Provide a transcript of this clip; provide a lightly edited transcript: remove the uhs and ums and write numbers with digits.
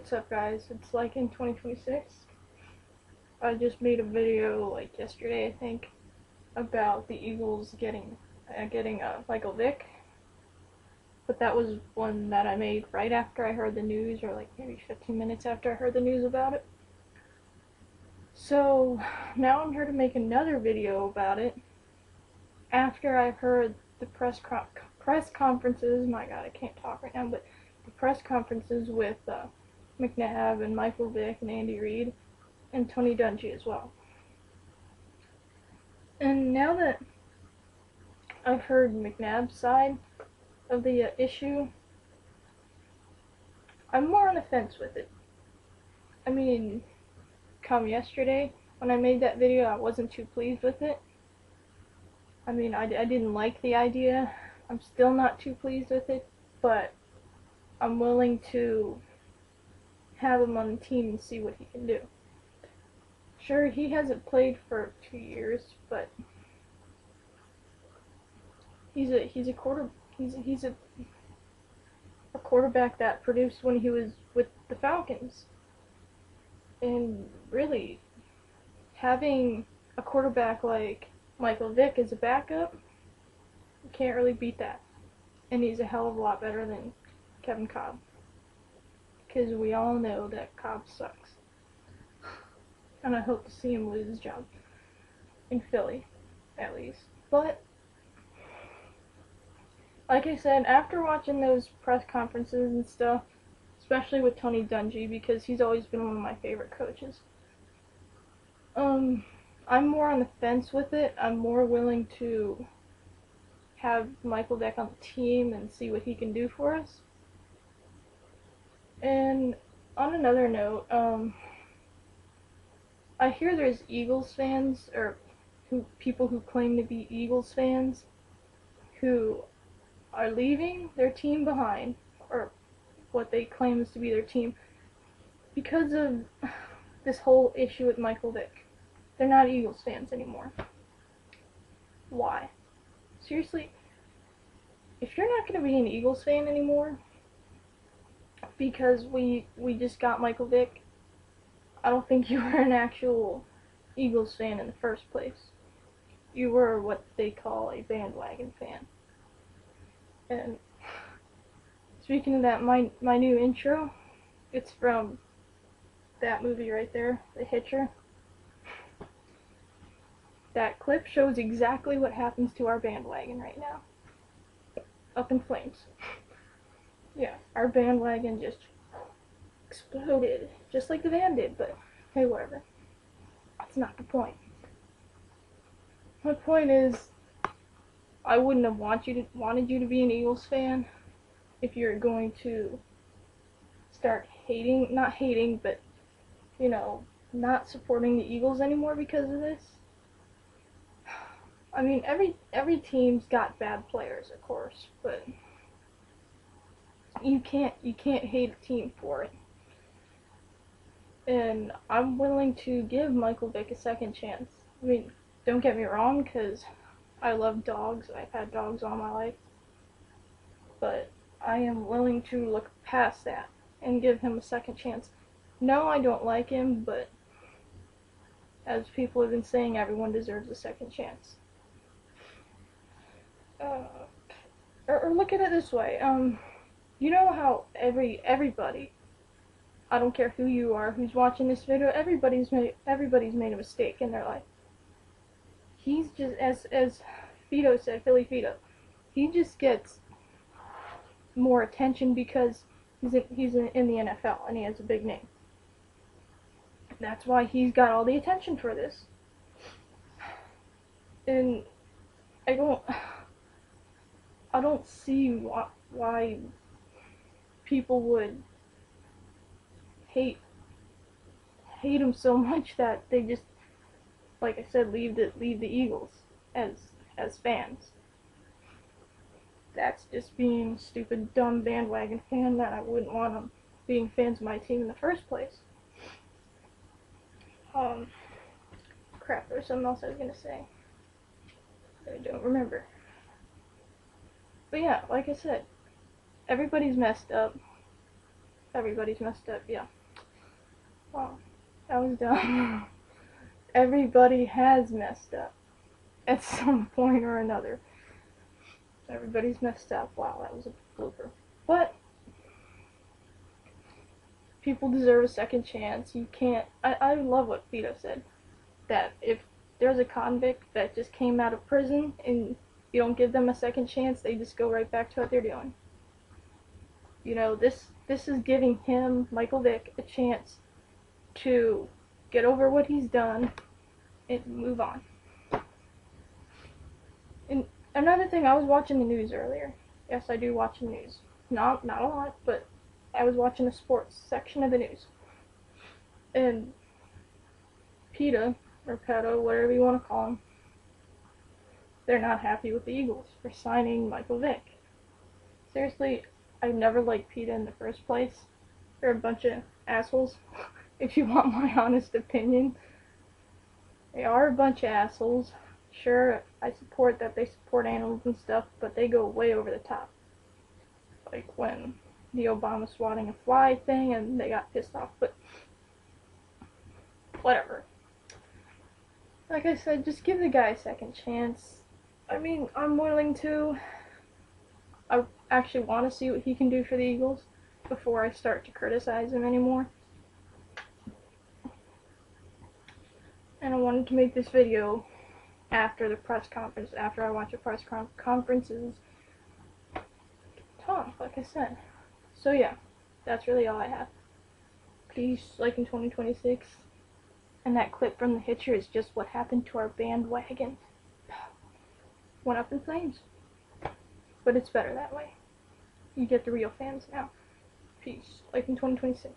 What's up, guys? It's like in 2026. I just made a video like yesterday, I think, about the Eagles getting Michael Vick. But that was one that I made right after I heard the news, or like maybe 15 minutes after I heard the news about it. So now I'm here to make another video about it after I've heard the press conferences. My God, I can't talk right now, but the press conferences with McNabb and Michael Vick and Andy Reid and Tony Dungy as well. And now that I've heard McNabb's side of the issue, I'm more on the fence with it. I mean, come yesterday, when I made that video, I wasn't too pleased with it. I mean, I didn't like the idea. I'm still not too pleased with it, but I'm willing to have him on the team and see what he can do. Sure, he hasn't played for 2 years, but he's a quarterback that produced when he was with the Falcons. And really, having a quarterback like Michael Vick as a backup, you can't really beat that. And he's a hell of a lot better than Kevin Cobb, because we all know that Cobb sucks. And I hope to see him lose his job in Philly, at least. But like I said, after watching those press conferences and stuff, especially with Tony Dungy, because he's always been one of my favorite coaches, I'm more on the fence with it. I'm more willing to have Michael Vick on the team and see what he can do for us. And on another note, I hear there's Eagles fans, or people who claim to be Eagles fans, who are leaving their team behind, or what they claim is to be their team, because of this whole issue with Michael Vick. They're not Eagles fans anymore. Why? Seriously, if you're not going to be an Eagles fan anymore because we just got Michael Vick, I don't think you were an actual Eagles fan in the first place. You were what they call a bandwagon fan. And speaking of that, my new intro, it's from that movie right there, The Hitcher. That clip shows exactly what happens to our bandwagon right now. Up in flames. Yeah, our bandwagon just exploded, just like the van did, but hey, whatever. That's not the point. My point is, I wouldn't have wanted you to be an Eagles fan if you're going to start hating, not hating, but, you know, not supporting the Eagles anymore because of this. I mean, every team's got bad players, of course, but you can't hate a team for it. And I'm willing to give Michael Vick a second chance. I mean, don't get me wrong, because I love dogs. I've had dogs all my life. But I am willing to look past that and give him a second chance. No, I don't like him, but as people have been saying, everyone deserves a second chance. Or look at it this way. You know how everybody, I don't care who you are, who's watching this video, everybody's made a mistake in their life. He's just, as Fido said, Philly Fido, he just gets more attention because he's in the NFL and he has a big name. That's why he's got all the attention for this. And I don't see why people would hate him so much that they just, like I said, leave the Eagles as fans. That's just being a stupid, dumb bandwagon fan that I wouldn't want them being fans of my team in the first place. Crap, there was something else I was gonna say. I don't remember. But yeah, like I said, everybody's messed up. Yeah. Wow, that was dumb. Everybody has messed up at some point or another. Everybody's messed up. Wow, that was a blooper. But people deserve a second chance. You can't. I love what Vito said. That if there's a convict that just came out of prison and you don't give them a second chance, they just go right back to what they're doing. You know, this is giving him, Michael Vick, a chance to get over what he's done and move on. And another thing, I was watching the news earlier. Yes, I do watch the news. Not a lot, but I was watching the sports section of the news. And PETA, or PETA, whatever you want to call them, they're not happy with the Eagles for signing Michael Vick. Seriously, I never liked PETA in the first place. They're a bunch of assholes, if you want my honest opinion. They are a bunch of assholes. Sure, I support that they support animals and stuff, but they go way over the top. Like when the Obama swatting a fly thing and they got pissed off, but whatever. Like I said, just give the guy a second chance. I mean, I'm willing to. I actually want to see what he can do for the Eagles before I start to criticize him anymore. And I wanted to make this video after the press conference, after I watch the press conferences. Talk, like I said. So yeah, that's really all I have. Peace, like in 2026. And that clip from the Hitcher is just what happened to our bandwagon. Went up in flames. But it's better that way. You get the real fans now. Peace, like in 2026.